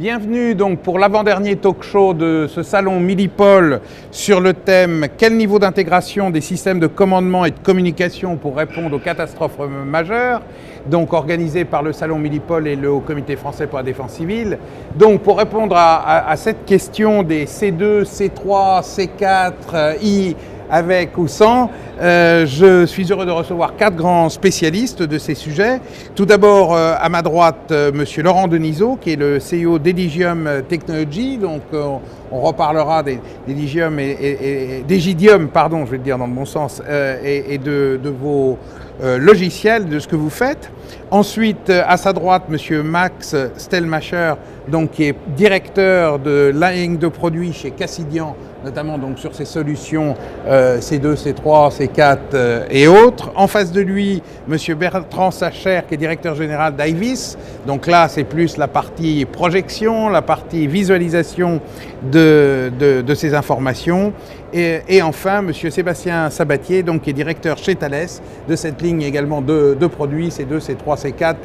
Bienvenue donc pour l'avant-dernier talk show de ce salon Milipol sur le thème « Quel niveau d'intégration des systèmes de commandement et de communication pour répondre aux catastrophes majeures ?» donc organisé par le salon Milipol et le Haut Comité français pour la défense civile. Donc pour répondre à cette question des C2, C3, C4, I, avec ou sans, je suis heureux de recevoir 4 grands spécialistes de ces sujets. Tout d'abord, à ma droite, monsieur Laurent Denisot, qui est le CEO d'Edigium Technology. Donc, on reparlera d'Edigium et d'Egidium, pardon, je vais le dire dans le bon sens, et de vos logiciels, de ce que vous faites. Ensuite, à sa droite, monsieur Max Stellmacher, donc qui est directeur de la ligne de produits chez Cassidian, notamment donc sur ces solutions C2, C3, C4 et autres. En face de lui, monsieur Bertrand Sacher, qui est directeur général d'Ivis. Donc là, c'est plus la partie projection, la partie visualisation de ces informations. Et enfin, monsieur Sébastien Sabatier, donc, qui est directeur chez Thales, de cette ligne également de produits C2, C3, C4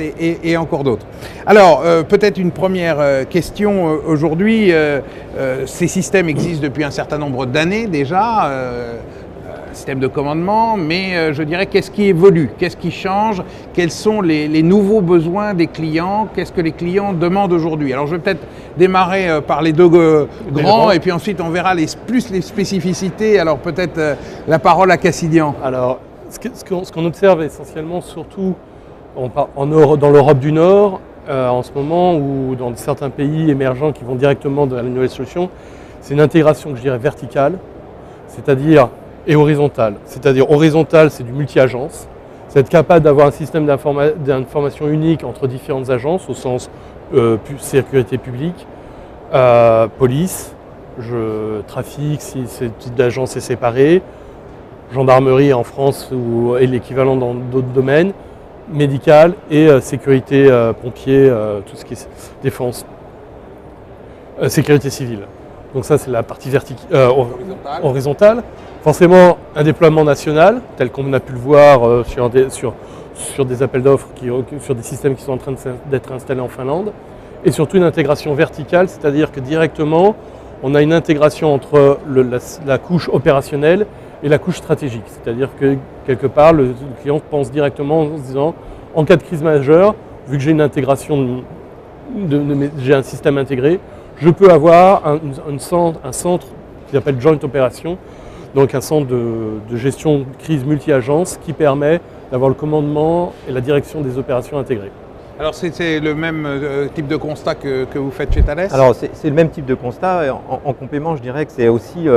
et encore d'autres. Alors, peut-être une première question aujourd'hui. Ces systèmes existent depuis un certain nombre d'années déjà, système de commandement, mais je dirais qu'est-ce qui évolue, qu'est-ce qui change, quels sont les nouveaux besoins des clients, qu'est-ce que les clients demandent aujourd'hui. Alors je vais peut-être démarrer par les deux grands et puis ensuite on verra plus les spécificités. Alors peut-être la parole à Cassidian. Alors ce qu'on observe essentiellement, surtout dans l'Europe du Nord, en ce moment, ou dans certains pays émergents qui vont directement dans la nouvelle solution, c'est une intégration que je dirais verticale, c'est-à-dire et horizontale. C'est-à-dire horizontale, c'est du multi-agence. C'est être capable d'avoir un système d'information unique entre différentes agences, au sens sécurité publique, police, trafic, si ce type d'agence est séparé, gendarmerie en France et l'équivalent dans d'autres domaines, médical et sécurité, pompiers, tout ce qui est défense, sécurité civile. Donc ça, c'est la partie horizontale. Forcément, un déploiement national, tel qu'on a pu le voir sur des appels d'offres, sur des systèmes qui sont en train d'être installés en Finlande. Et surtout une intégration verticale, c'est-à-dire que directement, on a une intégration entre la couche opérationnelle et la couche stratégique. C'est-à-dire que quelque part, le client pense directement en se disant, en cas de crise majeure, vu que j'ai une intégration, j'ai un système intégré, je peux avoir un centre qui s'appelle Joint Operation, donc un centre de gestion de crise multi-agence qui permet d'avoir le commandement et la direction des opérations intégrées. Alors c'est le même type de constat que vous faites chez Thales ? Alors c'est le même type de constat. En complément, je dirais que c'est aussi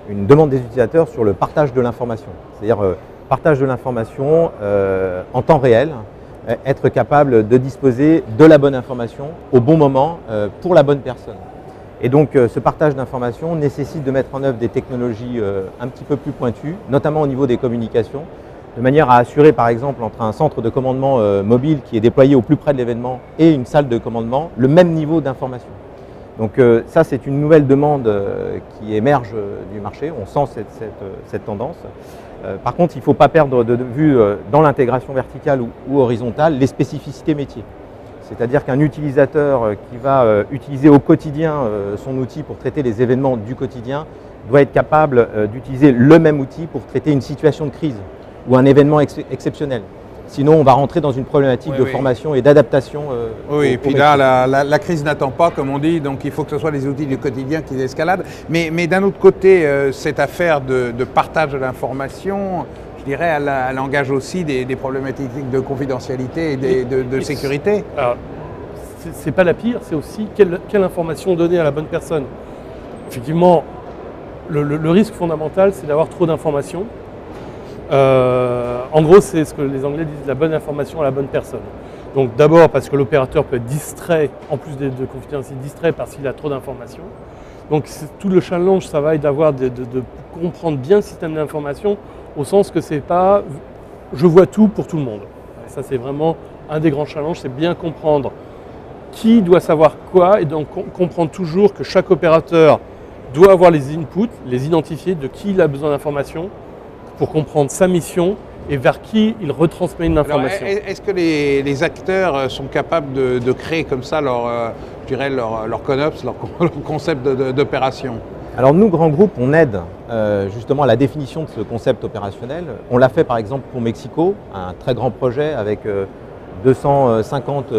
une demande des utilisateurs sur le partage de l'information. C'est-à-dire partage de l'information en temps réel, être capable de disposer de la bonne information au bon moment pour la bonne personne. Et donc ce partage d'informations nécessite de mettre en œuvre des technologies un petit peu plus pointues, notamment au niveau des communications, de manière à assurer par exemple entre un centre de commandement mobile qui est déployé au plus près de l'événement et une salle de commandement, le même niveau d'information. Donc ça, c'est une nouvelle demande qui émerge du marché, on sent cette tendance. Par contre, il ne faut pas perdre de vue dans l'intégration verticale ou horizontale les spécificités métiers. C'est-à-dire qu'un utilisateur qui va utiliser au quotidien son outil pour traiter les événements du quotidien doit être capable d'utiliser le même outil pour traiter une situation de crise ou un événement exceptionnel. Sinon, on va rentrer dans une problématique de formation et d'adaptation. Oui, et puis là, la crise n'attend pas, comme on dit, donc il faut que ce soit les outils du quotidien qui escaladent. Mais d'un autre côté, cette affaire de partage de l'information, je dirais, elle engage aussi des problématiques de confidentialité et de sécurité. C'est pas la pire, c'est aussi quelle information donner à la bonne personne. Effectivement, le risque fondamental, c'est d'avoir trop d'informations. En gros, c'est ce que les Anglais disent, la bonne information à la bonne personne. Donc d'abord parce que l'opérateur peut être distrait, en plus de confidentialité, distrait parce qu'il a trop d'informations. Donc tout le challenge, ça va être de comprendre bien le système d'information, au sens que c'est pas je vois tout pour tout le monde. Ça, c'est vraiment un des grands challenges, c'est bien comprendre qui doit savoir quoi, et donc comprendre toujours que chaque opérateur doit avoir les inputs, les identifier de qui il a besoin d'informations pour comprendre sa mission et vers qui il retransmet une information. Est-ce que les acteurs sont capables de créer comme ça je dirais leur CONOPS, leur concept d'opération? Alors nous, Grand Groupe, on aide justement à la définition de ce concept opérationnel. On l'a fait par exemple pour Mexico, un très grand projet avec 250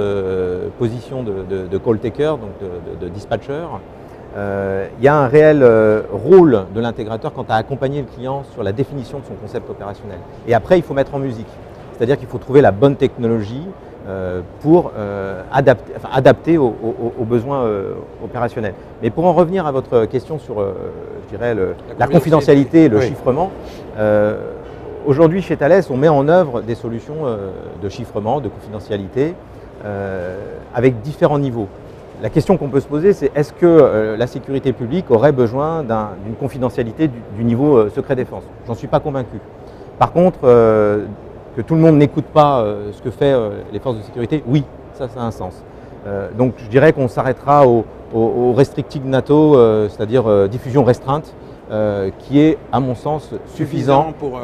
positions de call taker, donc de dispatchers. Il y a un réel rôle de l'intégrateur quant à accompagner le client sur la définition de son concept opérationnel. Et après, il faut mettre en musique. C'est-à-dire qu'il faut trouver la bonne technologie pour adapter aux besoins opérationnels. Mais pour en revenir à votre question sur je dirais la confidentialité et le chiffrement, aujourd'hui chez Thales, on met en œuvre des solutions de chiffrement, de confidentialité avec différents niveaux. La question qu'on peut se poser, c'est est-ce que la sécurité publique aurait besoin d'une confidentialité du niveau secret défense? J'en suis pas convaincu. Par contre, que tout le monde n'écoute pas ce que fait les forces de sécurité, oui, ça a un sens. Donc je dirais qu'on s'arrêtera au restricted NATO, c'est-à-dire diffusion restreinte, qui est à mon sens suffisant pour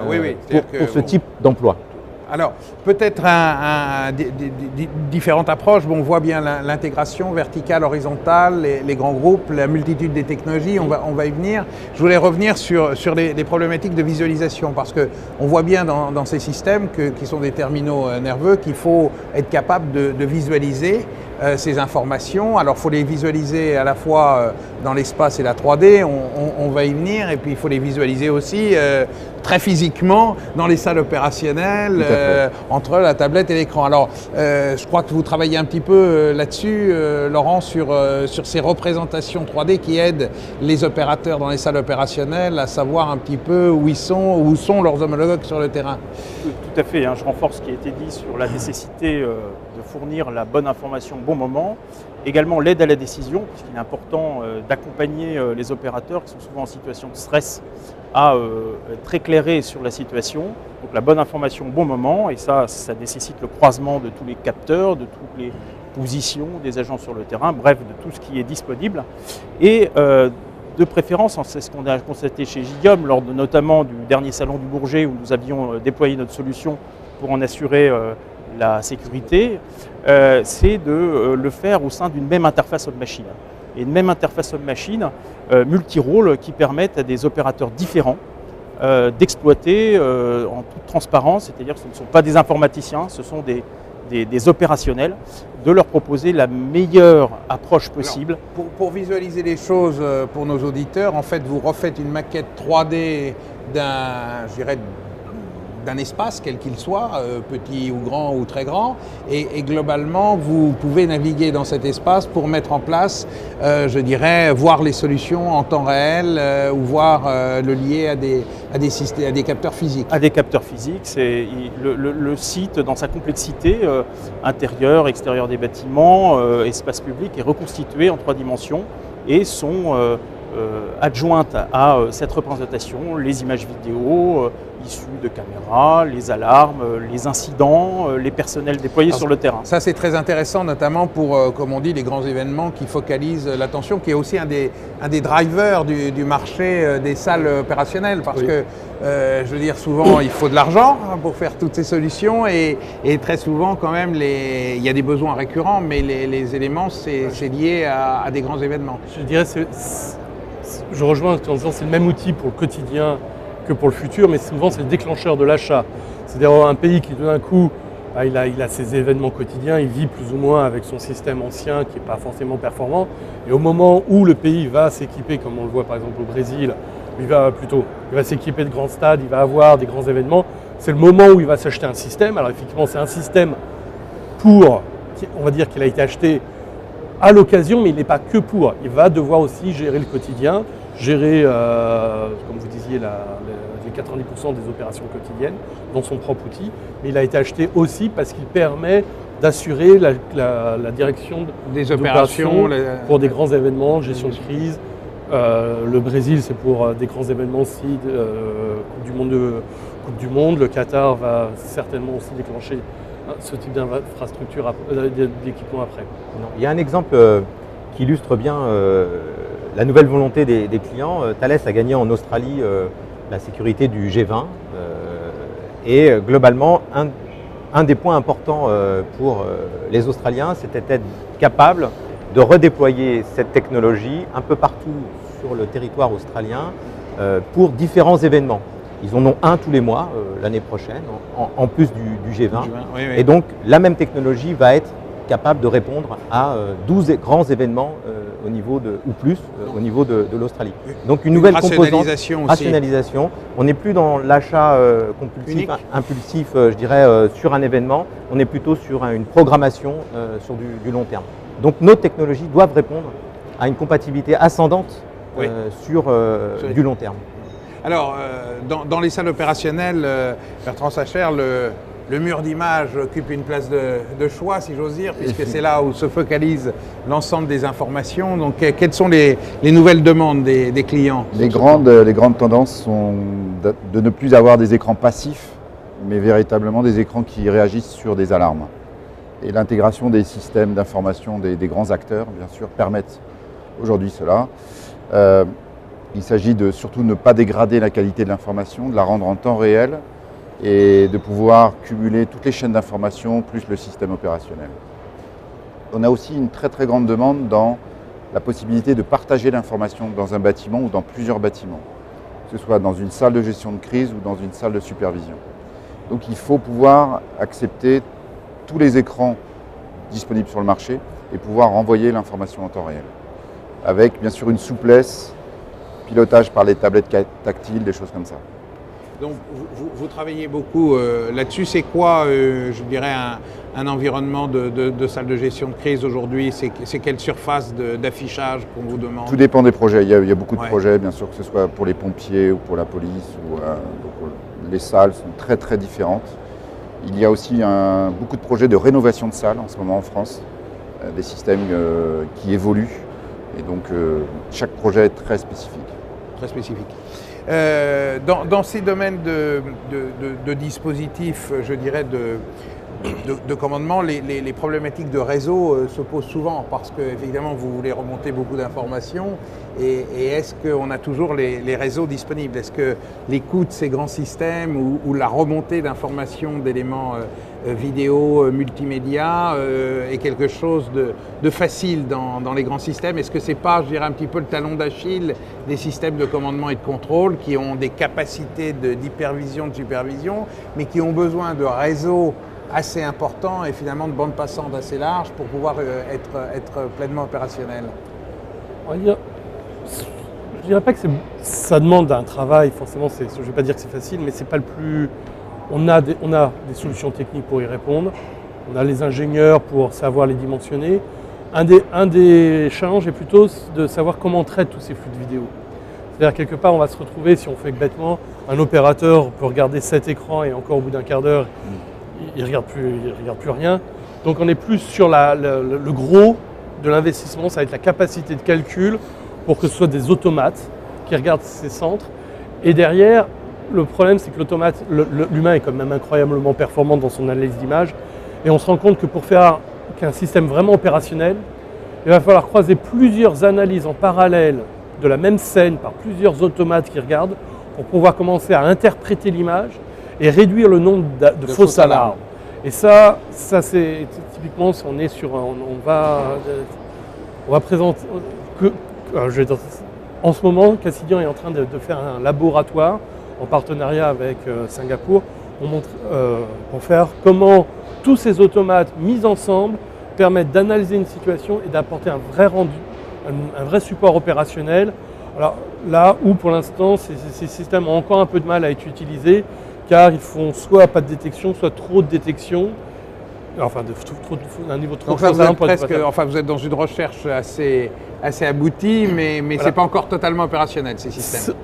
ce type d'emploi. Alors, peut-être différentes approches. Bon, on voit bien l'intégration verticale, horizontale, les grands groupes, la multitude des technologies, on va y venir. Je voulais revenir sur les problématiques de visualisation, parce qu'on voit bien dans ces systèmes qui sont des terminaux nerveux qu'il faut être capable de visualiser ces informations. Alors, il faut les visualiser à la fois dans l'espace et la 3D, on va y venir, et puis il faut les visualiser aussi très physiquement dans les salles opérationnelles, entre la tablette et l'écran. Alors, je crois que vous travaillez un petit peu là-dessus, Laurent, sur ces représentations 3D qui aident les opérateurs dans les salles opérationnelles à savoir un petit peu où sont leurs homologues sur le terrain. Tout à fait, hein. Je renforce ce qui a été dit sur la nécessité de fournir la bonne information au bon moment. Également l'aide à la décision, puisqu'il est important d'accompagner les opérateurs qui sont souvent en situation de stress à être éclairés sur la situation. Donc la bonne information au bon moment, et ça nécessite le croisement de tous les capteurs, de toutes les positions des agents sur le terrain, bref, de tout ce qui est disponible. Et de préférence, c'est ce qu'on a constaté chez Gigium, lors notamment du dernier salon du Bourget, où nous avions déployé notre solution pour en assurer la sécurité, c'est de le faire au sein d'une même interface homme-machine. Et une même interface homme-machine multi-rôle qui permettent à des opérateurs différents d'exploiter en toute transparence, c'est-à-dire que ce ne sont pas des informaticiens, ce sont des opérationnels, de leur proposer la meilleure approche possible. Alors, pour visualiser les choses pour nos auditeurs, en fait, vous refaites une maquette 3D d'un espace, quel qu'il soit, petit ou grand ou très grand, et globalement, vous pouvez naviguer dans cet espace pour mettre en place, voir les solutions en temps réel ou voir le lier à des capteurs physiques. À des capteurs physiques, c'est le site dans sa complexité, intérieur, extérieur des bâtiments, espace public, est reconstitué en 3 dimensions et sont adjointes à cette représentation les images vidéo issues de caméras, les alarmes, les incidents, les personnels déployés sur le terrain. Ça, c'est très intéressant, notamment pour, comme on dit, les grands événements qui focalisent l'attention, qui est aussi un des drivers du marché des salles opérationnelles, parce que, souvent, il faut de l'argent pour faire toutes ces solutions, et très souvent, quand même, il y a des besoins récurrents, mais les éléments, c'est lié à des grands événements. Je dirais, je rejoins en disant c'est le même outil pour le quotidien que pour le futur, mais souvent c'est le déclencheur de l'achat. C'est-à-dire un pays qui tout d'un coup, il a ses événements quotidiens, il vit plus ou moins avec son système ancien qui n'est pas forcément performant, et au moment où le pays va s'équiper, comme on le voit par exemple au Brésil, il va s'équiper de grands stades, il va avoir des grands événements, c'est le moment où il va s'acheter un système. Alors effectivement c'est un système on va dire qu'il a été acheté à l'occasion, mais il n'est pas que pour. Il va devoir aussi gérer le quotidien, gérer, comme vous disiez, les 90% des opérations quotidiennes dans son propre outil. Mais il a été acheté aussi parce qu'il permet d'assurer la direction des opérations pour des grands événements, gestion de crise. Le Brésil, c'est pour des grands événements aussi, Coupe du Monde. Le Qatar va certainement aussi déclencher ce type d'infrastructure, d'équipement après. Il y a un exemple qui illustre bien la nouvelle volonté des clients. Thales a gagné en Australie la sécurité du G20 Et globalement, un des points importants pour les Australiens, c'était d'être capable de redéployer cette technologie un peu partout sur le territoire australien pour différents événements. Ils en ont un tous les mois l'année prochaine, en plus du G20. Oui, oui. Et donc, la même technologie va être capable de répondre à 12 grands événements au niveau au niveau de l'Australie. Donc, une nouvelle composante, rationalisation. On n'est plus dans l'achat compulsif, impulsif, je dirais, sur un événement. On est plutôt sur une programmation sur du long terme. Donc, nos technologies doivent répondre à une compatibilité ascendante sur du long terme. Alors, dans les salles opérationnelles, Bertrand Sacher, le mur d'image occupe une place de choix, si j'ose dire, puisque c'est là où se focalise l'ensemble des informations. Donc, quelles sont les nouvelles demandes des clients? Les grandes tendances sont de ne plus avoir des écrans passifs, mais véritablement des écrans qui réagissent sur des alarmes. Et l'intégration des systèmes d'information des grands acteurs, bien sûr, permettent aujourd'hui cela. Il s'agit de surtout ne pas dégrader la qualité de l'information, de la rendre en temps réel et de pouvoir cumuler toutes les chaînes d'information plus le système opérationnel. On a aussi une très très grande demande dans la possibilité de partager l'information dans un bâtiment ou dans plusieurs bâtiments, que ce soit dans une salle de gestion de crise ou dans une salle de supervision. Donc il faut pouvoir accepter tous les écrans disponibles sur le marché et pouvoir renvoyer l'information en temps réel, avec bien sûr une souplesse, pilotage par les tablettes tactiles, des choses comme ça. Donc vous travaillez beaucoup là-dessus. C'est quoi, je dirais, un environnement de salle de gestion de crise aujourd'hui? C'est quelle surface d'affichage qu'on vous demande? Tout dépend des projets. Il y a beaucoup de projets, bien sûr, que ce soit pour les pompiers ou pour la police. Donc, les salles sont très très différentes. Il y a aussi beaucoup de projets de rénovation de salles en ce moment en France, des systèmes qui évoluent. Et donc chaque projet est très spécifique. Très spécifique. Dans ces domaines de dispositifs, je dirais, de commandement, les problématiques de réseau se posent souvent parce que, évidemment, vous voulez remonter beaucoup d'informations. Et est-ce qu'on a toujours les réseaux disponibles? Est-ce que les coûts de ces grands systèmes ou la remontée d'informations, d'éléments vidéo, multimédia est quelque chose de facile dans les grands systèmes? Est-ce que c'est pas, je dirais, un petit peu le talon d'Achille des systèmes de commandement et de contrôle qui ont des capacités d'hypervision, de supervision, mais qui ont besoin de réseaux assez importants et finalement de bandes passantes assez larges pour pouvoir être pleinement opérationnels? On va dire, je dirais pas que ça demande un travail, forcément, je ne vais pas dire que c'est facile, mais c'est pas le plus... On a des solutions techniques pour y répondre, on a les ingénieurs pour savoir les dimensionner. Un des challenges est plutôt de savoir comment on traite tous ces flux de vidéos. C'est-à-dire quelque part, on va se retrouver, si on fait bêtement, un opérateur peut regarder 7 écrans et encore au bout d'un quart d'heure, il ne regarde plus rien. Donc on est plus sur le gros de l'investissement, ça va être la capacité de calcul pour que ce soit des automates qui regardent ces centres. Et derrière, le problème, c'est que l'automate, l'humain est quand même incroyablement performant dans son analyse d'image. Et on se rend compte que pour faire qu'un système vraiment opérationnel, il va falloir croiser plusieurs analyses en parallèle de la même scène par plusieurs automates qui regardent pour pouvoir commencer à interpréter l'image et réduire le nombre de fausses alarmes. Et ça c'est typiquement si on est sur on va présenter en ce moment, Cassidian est en train de faire un laboratoire en partenariat avec Singapour pour faire comment tous ces automates mis ensemble permettent d'analyser une situation et d'apporter un vrai rendu, un vrai support opérationnel. Alors là où pour l'instant ces systèmes ont encore un peu de mal à être utilisés car ils font soit pas de détection, soit trop de détection. Enfin, un niveau trop vous êtes dans une recherche assez aboutie, mais voilà. C'est pas encore totalement opérationnel ces systèmes.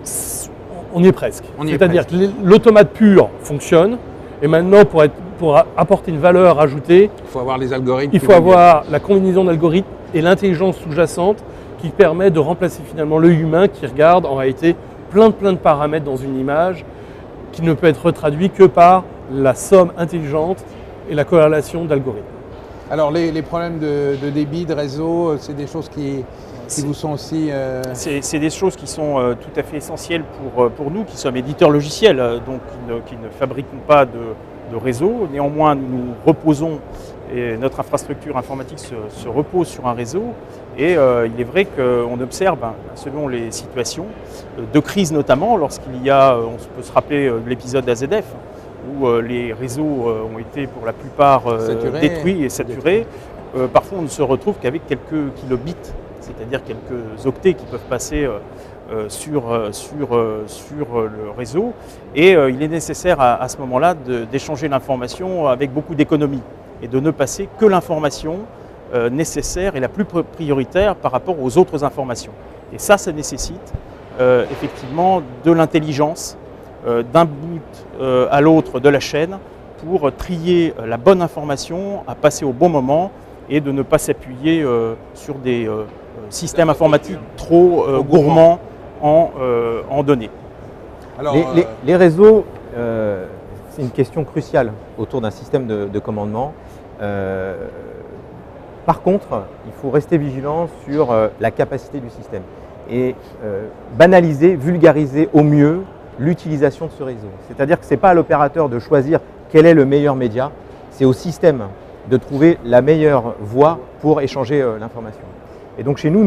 On y est presque. C'est-à-dire que l'automate pur fonctionne, et maintenant pour apporter une valeur ajoutée, il faut avoir les algorithmes. Il faut avoir la combinaison d'algorithmes et l'intelligence sous-jacente qui permet de remplacer finalement l'œil humain qui regarde en réalité plein de paramètres dans une image qui ne peut être retraduit que par la somme intelligente et la corrélation d'algorithmes. Alors les problèmes de débit, de réseau, c'est des choses qui qui vous sont aussi... C'est des choses qui sont tout à fait essentielles pour nous, qui sommes éditeurs logiciels, donc qui ne fabriquons pas de réseau. Néanmoins, nous reposons, et notre infrastructure informatique se repose sur un réseau. Et il est vrai qu'on observe, selon les situations, de crise notamment, lorsqu'il y a, on peut se rappeler de l'épisode AZF, où les réseaux ont été pour la plupart détruits et saturés. Parfois, on ne se retrouve qu'avec quelques kilobits, c'est-à-dire quelques octets qui peuvent passer sur le réseau. Et il est nécessaire à ce moment-là d'échanger l'information avec beaucoup d'économie et de ne passer que l'information nécessaire et la plus prioritaire par rapport aux autres informations. Et ça nécessite effectivement de l'intelligence d'un bout à l'autre de la chaîne pour trier la bonne information, à passer au bon moment et de ne pas s'appuyer sur des systèmes informatiques trop gourmands en données. Alors, les réseaux, c'est une question cruciale autour d'un système de commandement. Par contre, il faut rester vigilant sur la capacité du système et banaliser, vulgariser au mieux l'utilisation de ce réseau. C'est-à-dire que ce n'est pas à l'opérateur de choisir quel est le meilleur média, c'est au système de trouver la meilleure voie pour échanger l'information. Et donc chez nous,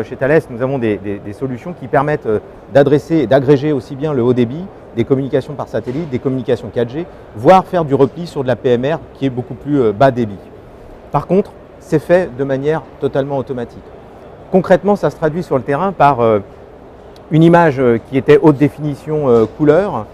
chez Thales, nous avons des solutions qui permettent d'adresser et d'agréger aussi bien le haut débit, des communications par satellite, des communications 4G, voire faire du repli sur de la PMR qui est beaucoup plus bas débit. Par contre, c'est fait de manière totalement automatique. Concrètement, ça se traduit sur le terrain par une image qui était haute définition couleur,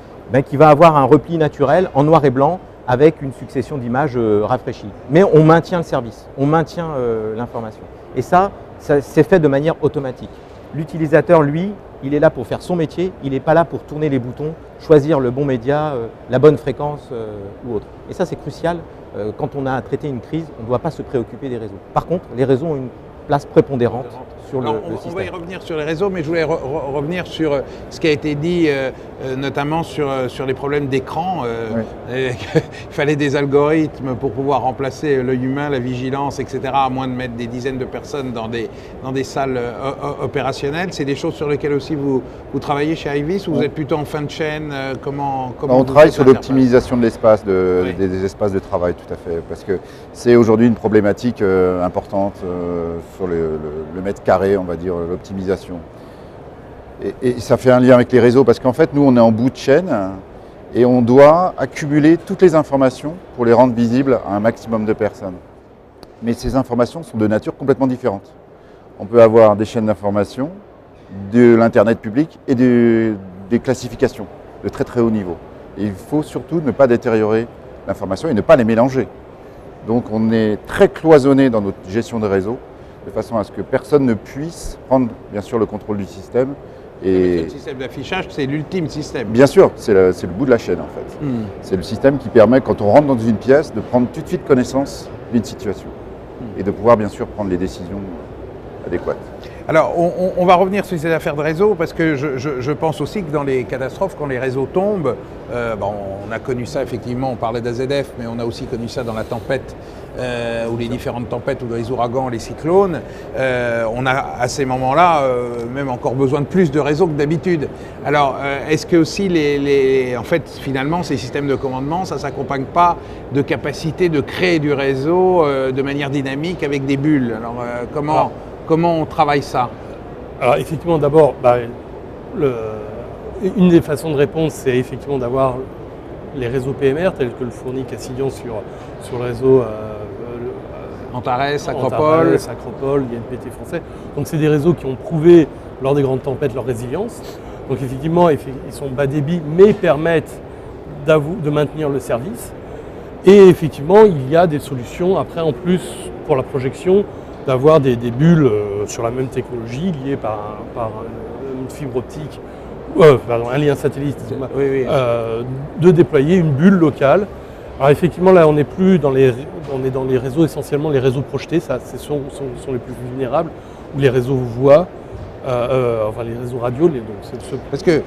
qui va avoir un repli naturel en noir et blanc avec une succession d'images rafraîchies. Mais on maintient le service, on maintient l'information. Et ça c'est fait de manière automatique. L'utilisateur, lui, il est là pour faire son métier, il n'est pas là pour tourner les boutons, choisir le bon média, la bonne fréquence ou autre. Et ça, c'est crucial. Quand on a à traiter une crise, on ne doit pas se préoccuper des réseaux. Par contre, les réseaux ont une place prépondérante sur le système. On va y revenir sur les réseaux, mais je voulais revenir sur ce qui a été dit, notamment sur les problèmes d'écran. Il fallait des algorithmes pour pouvoir remplacer l'œil humain, la vigilance, etc., à moins de mettre des dizaines de personnes dans des salles opérationnelles. C'est des choses sur lesquelles aussi vous travaillez chez IVIS, ou vous êtes plutôt en fin de chaîne? Comment on travaille sur l'optimisation de l'espace, des espaces de travail, tout à fait, parce que c'est aujourd'hui une problématique importante sur le mètre carré, on va dire, l'optimisation. Et ça fait un lien avec les réseaux, parce qu'en fait, nous, on est en bout de chaîne et on doit accumuler toutes les informations pour les rendre visibles à un maximum de personnes. Mais ces informations sont de nature complètement différente. On peut avoir des chaînes d'information, de l'Internet public et des classifications de très très haut niveau. Et il faut surtout ne pas détériorer l'information et ne pas les mélanger. Donc on est très cloisonné dans notre gestion de réseau, de façon à ce que personne ne puisse prendre bien sûr le contrôle du système. Et le système d'affichage, c'est l'ultime système. Bien sûr, c'est le bout de la chaîne en fait. C'est le système qui permet, quand on rentre dans une pièce, de prendre tout de suite connaissance d'une situation et de pouvoir bien sûr prendre les décisions adéquates. Alors, on va revenir sur ces affaires de réseau, parce que je pense aussi que dans les catastrophes, quand les réseaux tombent, on a connu ça effectivement, on parlait d'AZF, mais on a aussi connu ça dans la tempête, ou les différentes tempêtes, ou les ouragans, les cyclones. On a à ces moments-là même encore besoin de plus de réseaux que d'habitude. Alors, est-ce que aussi, en fait, finalement, ces systèmes de commandement, ça ne s'accompagne pas de capacité de créer du réseau de manière dynamique avec des bulles? Alors, comment on travaille ça? Alors effectivement, d'abord, une des façons de répondre, c'est effectivement d'avoir les réseaux PMR tels que le fournit Cassidian sur le réseau Antares, Acropole, l'INPT français. Donc c'est des réseaux qui ont prouvé lors des grandes tempêtes leur résilience. Donc effectivement, ils sont bas débit, mais permettent de maintenir le service. Et effectivement, il y a des solutions après en plus pour la projection, d'avoir des bulles sur la même technologie liées par une fibre optique, un lien satellite, de déployer une bulle locale. Alors effectivement, là, on est dans les réseaux, essentiellement les réseaux projetés, ça, sont les plus vulnérables, ou les réseaux voix, les réseaux radio. Parce qu'il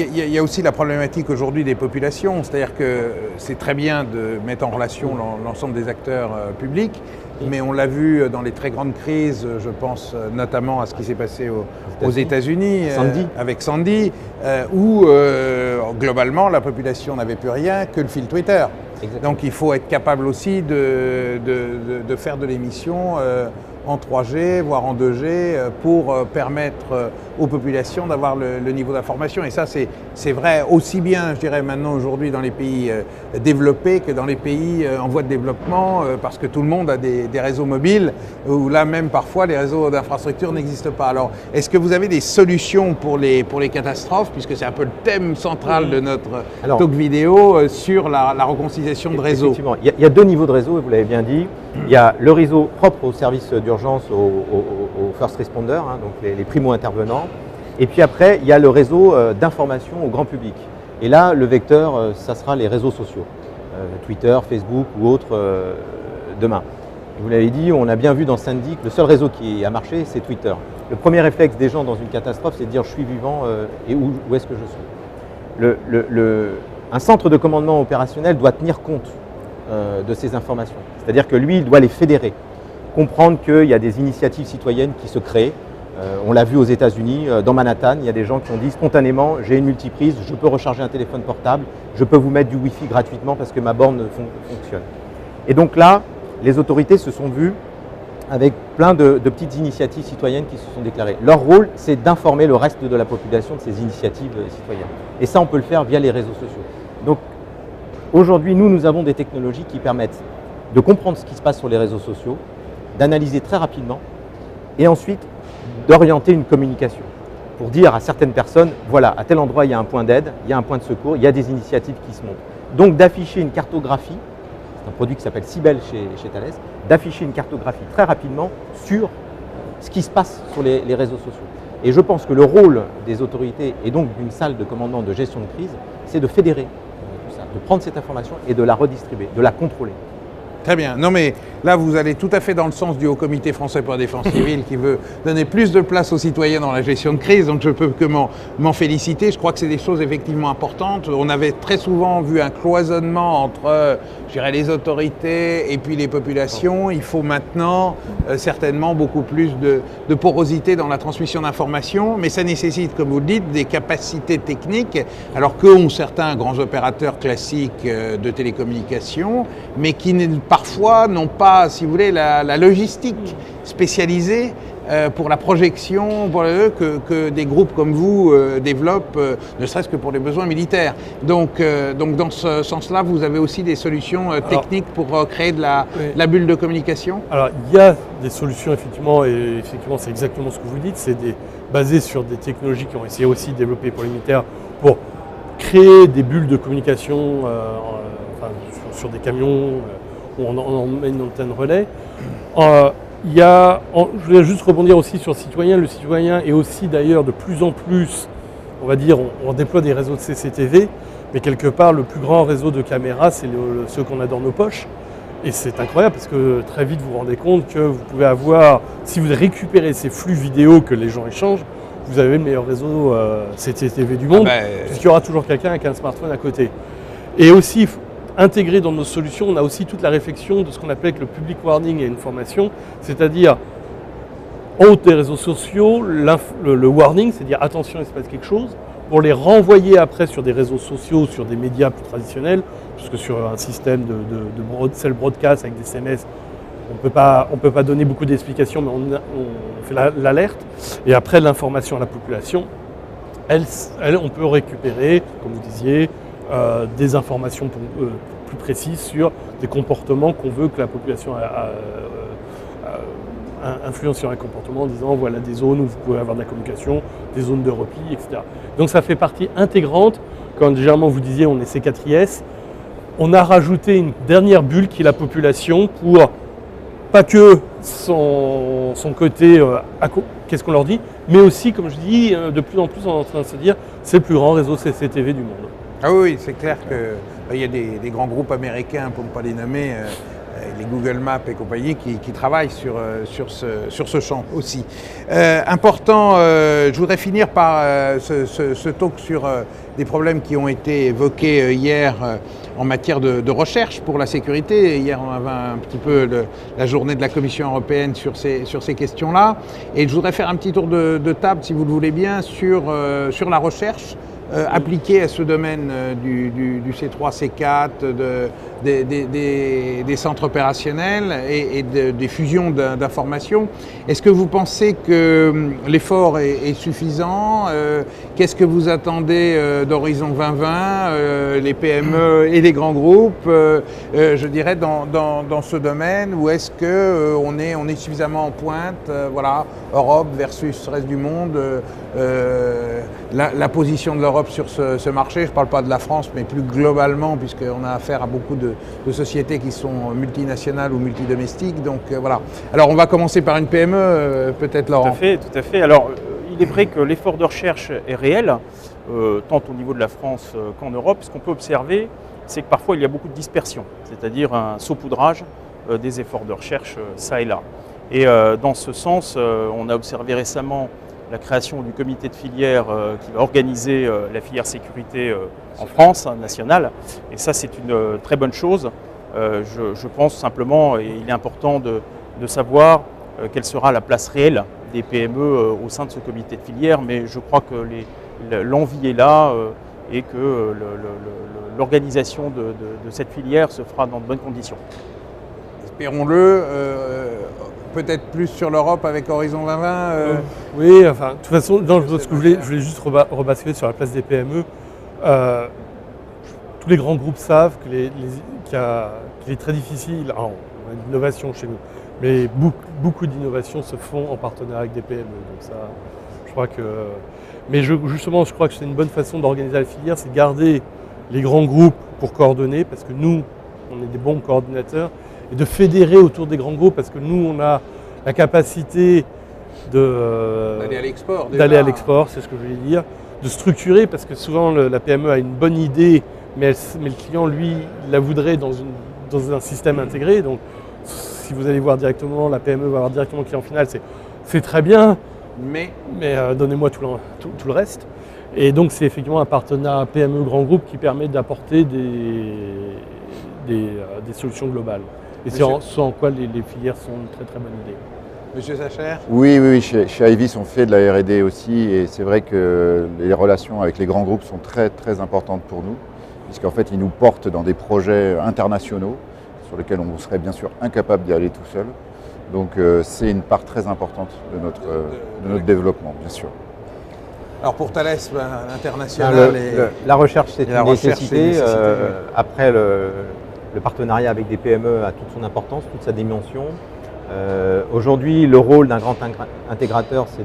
y a aussi la problématique aujourd'hui des populations, c'est-à-dire que c'est très bien de mettre en relation l'ensemble des acteurs publics, mais on l'a vu dans les très grandes crises, je pense notamment à ce qui s'est passé aux États-Unis avec Sandy, où globalement la population n'avait plus rien que le fil Twitter. Exactement. Donc il faut être capable aussi de faire de l'émission en 3G, voire en 2G, pour permettre aux populations d'avoir le niveau d'information. Et ça, c'est vrai aussi bien, je dirais maintenant aujourd'hui, dans les pays développés que dans les pays en voie de développement, parce que tout le monde a des réseaux mobiles, où là même parfois les réseaux d'infrastructure n'existent pas. Alors, est-ce que vous avez des solutions pour les catastrophes, puisque c'est un peu le thème central de notre talk vidéo sur la reconstitution de réseaux? Effectivement, il y a 2 niveaux de réseau, et vous l'avez bien dit. Il y a le réseau propre aux services d'urgence, aux first responders, donc les primo-intervenants. Et puis après, il y a le réseau d'information au grand public. Et là, le vecteur, ça sera les réseaux sociaux, Twitter, Facebook ou autres demain. Et vous l'avez dit, on a bien vu dans Sandy que le seul réseau qui a marché, c'est Twitter. Le premier réflexe des gens dans une catastrophe, c'est de dire je suis vivant et où est-ce que je suis. Un centre de commandement opérationnel doit tenir compte de ces informations. C'est-à-dire que lui, il doit les fédérer, comprendre qu'il y a des initiatives citoyennes qui se créent. On l'a vu aux États-Unis, dans Manhattan, il y a des gens qui ont dit spontanément « j'ai une multiprise, je peux recharger un téléphone portable, je peux vous mettre du Wi-Fi gratuitement parce que ma borne fonctionne ». Et donc là, les autorités se sont vues avec plein de petites initiatives citoyennes qui se sont déclarées. Leur rôle, c'est d'informer le reste de la population de ces initiatives citoyennes. Et ça, on peut le faire via les réseaux sociaux. Donc aujourd'hui, nous avons des technologies qui permettent de comprendre ce qui se passe sur les réseaux sociaux, d'analyser très rapidement et ensuite d'orienter une communication pour dire à certaines personnes, voilà, à tel endroit il y a un point d'aide, il y a un point de secours, il y a des initiatives qui se montent. Donc d'afficher une cartographie, c'est un produit qui s'appelle Cybelle chez Thales, d'afficher une cartographie très rapidement sur ce qui se passe sur les réseaux sociaux. Et je pense que le rôle des autorités et donc d'une salle de commandement de gestion de crise, c'est de fédérer tout ça, de prendre cette information et de la redistribuer, de la contrôler. Très bien. Non mais là, vous allez tout à fait dans le sens du Haut Comité français pour la défense civile qui veut donner plus de place aux citoyens dans la gestion de crise, donc je peux que m'en féliciter. Je crois que c'est des choses effectivement importantes. On avait très souvent vu un cloisonnement entre, je dirais, les autorités et puis les populations. Il faut maintenant certainement beaucoup plus de porosité dans la transmission d'informations, mais ça nécessite, comme vous le dites, des capacités techniques, alors qu'ont certains grands opérateurs classiques de télécommunications, mais qui parfois n'ont pas, si vous voulez, la logistique spécialisée pour la projection que des groupes comme vous développent, ne serait-ce que pour les besoins militaires. Donc dans ce sens-là, vous avez aussi des solutions techniques pour créer de la bulle de communication? Alors, il y a des solutions, effectivement, et effectivement, c'est exactement ce que vous dites, c'est basé sur des technologies qui ont essayé aussi de développer pour les militaires pour créer des bulles de communication sur des camions, où on met une antenne relais. Je voulais juste rebondir aussi sur le citoyen. Le citoyen est aussi d'ailleurs de plus en plus, on va dire, on déploie des réseaux de CCTV, mais quelque part le plus grand réseau de caméras, c'est ceux qu'on a dans nos poches. Et c'est incroyable parce que très vite vous vous rendez compte que vous pouvez avoir, si vous récupérez ces flux vidéo que les gens échangent, vous avez le meilleur réseau CCTV du monde, puisqu'il y aura toujours quelqu'un avec un smartphone à côté. Et aussi, intégré dans nos solutions, on a aussi toute la réflexion de ce qu'on appelle le public warning et information, c'est-à-dire en haut des réseaux sociaux, le warning, c'est-à-dire attention, il se passe quelque chose, pour les renvoyer après sur des réseaux sociaux, sur des médias plus traditionnels, puisque sur un système de cell broadcast avec des SMS, on ne peut pas donner beaucoup d'explications, mais on fait l'alerte. Et après, l'information à la population, on peut récupérer, comme vous disiez, des informations plus précises sur des comportements qu'on veut que la population influence sur un comportement en disant voilà des zones où vous pouvez avoir de la communication, des zones de repli, etc. Donc ça fait partie intégrante. Quand légèrement vous disiez on est C4IS, on a rajouté une dernière bulle qui est la population pour pas que son côté qu'est-ce qu'on leur dit, mais aussi, comme je dis, de plus en plus on est en train de se dire c'est le plus grand réseau CCTV du monde. Ah oui, c'est clair qu'il y a des grands groupes américains, pour ne pas les nommer, Google Maps et compagnie qui travaillent sur ce champ aussi. Important, je voudrais finir par ce talk sur des problèmes qui ont été évoqués hier en matière de recherche pour la sécurité. Hier, on avait un petit peu la journée de la Commission européenne sur ces questions-là. Et je voudrais faire un petit tour de table, si vous le voulez bien, sur la recherche appliquée à ce domaine du C3, C4, des centres opérationnels et des fusions d'informations. Est-ce que vous pensez que l'effort est suffisant? Qu'est-ce que vous attendez d'Horizon 2020, les PME et les grands groupes, je dirais, dans ce domaine? Ou est-ce qu'on est suffisamment en pointe, voilà, Europe versus reste du monde, la position de l'Europe sur ce marché? Je ne parle pas de la France, mais plus globalement, puisqu'on a affaire à beaucoup de sociétés qui sont multinationales ou multidomestiques. Donc voilà. Alors on va commencer par une PME, peut-être, Laurent. Tout à fait. Alors il est vrai que l'effort de recherche est réel, tant au niveau de la France qu'en Europe. Ce qu'on peut observer, c'est que parfois il y a beaucoup de dispersion, c'est-à-dire un saupoudrage des efforts de recherche ça et là. Et dans ce sens, on a observé récemment la création du comité de filière qui va organiser la filière sécurité en France, nationale. Et ça, c'est une très bonne chose. Je pense simplement, et il est important de savoir quelle sera la place réelle des PME au sein de ce comité de filière. Mais je crois que l'envie est là et que l'organisation de cette filière se fera dans de bonnes conditions. Espérons-le. Peut-être plus sur l'Europe avec Horizon 2020 Oui, enfin, de toute façon, ce que je voulais juste rebasculer sur la place des PME. Tous les grands groupes savent qu'il est très difficile. Alors, on a de l'innovation chez nous, mais beaucoup d'innovations se font en partenariat avec des PME. Donc ça, je crois que. Mais justement, je crois que c'est une bonne façon d'organiser la filière, c'est de garder les grands groupes pour coordonner, parce que nous, on est des bons coordinateurs. Et de fédérer autour des grands groupes, parce que nous, on a la capacité d'aller à l'export, c'est ce que je voulais dire, de structurer, parce que souvent la PME a une bonne idée, mais le client, lui, la voudrait dans un système intégré. Donc, si vous allez voir directement, la PME va voir directement le client final, c'est très bien, mais donnez-moi tout le reste. Et donc, c'est effectivement un partenariat PME grand groupe qui permet d'apporter des solutions globales. Et c'est ce en quoi les filières sont une très très bonne idée. Monsieur Sacher? Oui, chez Hyvis on fait de la R&D aussi, et c'est vrai que les relations avec les grands groupes sont très très importantes pour nous, puisqu'en fait ils nous portent dans des projets internationaux sur lesquels on serait bien sûr incapable d'y aller tout seul. Donc c'est une part très importante de notre développement, bien sûr. Alors pour Thales, l'international la recherche, c'est une nécessité. Après, le partenariat avec des PME a toute son importance, toute sa dimension. Aujourd'hui, le rôle d'un grand intégrateur, c'est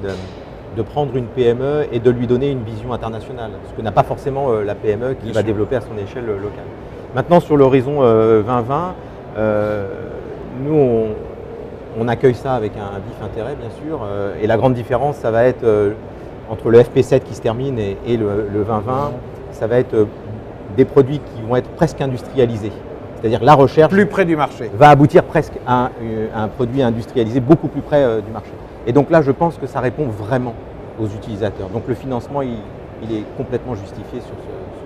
de prendre une PME et de lui donner une vision internationale, ce que n'a pas forcément la PME qui va développer à son échelle locale. Maintenant, sur l'horizon 2020, nous, on accueille ça avec un vif intérêt, bien sûr. Et la grande différence, ça va être entre le FP7 qui se termine et le 2020, ça va être des produits qui vont être presque industrialisés. C'est-à-dire la recherche plus près du marché va aboutir presque à un produit industrialisé beaucoup plus près du marché. Et donc là, je pense que ça répond vraiment aux utilisateurs. Donc le financement, il est complètement justifié sur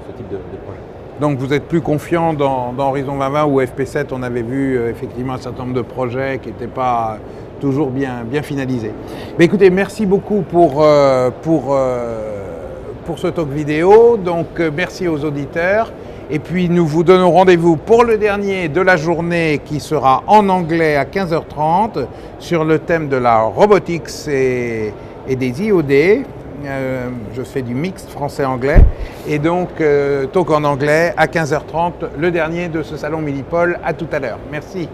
ce type de projet. Donc vous êtes plus confiant dans Horizon 2020 ou FP7, on avait vu effectivement un certain nombre de projets qui n'étaient pas toujours bien finalisés. Mais écoutez, merci beaucoup pour ce talk vidéo. Donc merci aux auditeurs. Et puis nous vous donnons rendez-vous pour le dernier de la journée qui sera en anglais à 15h30 sur le thème de la robotics et des IoD. Je fais du mixte français-anglais. Et donc talk en anglais à 15h30, le dernier de ce salon Milipol. À tout à l'heure. Merci.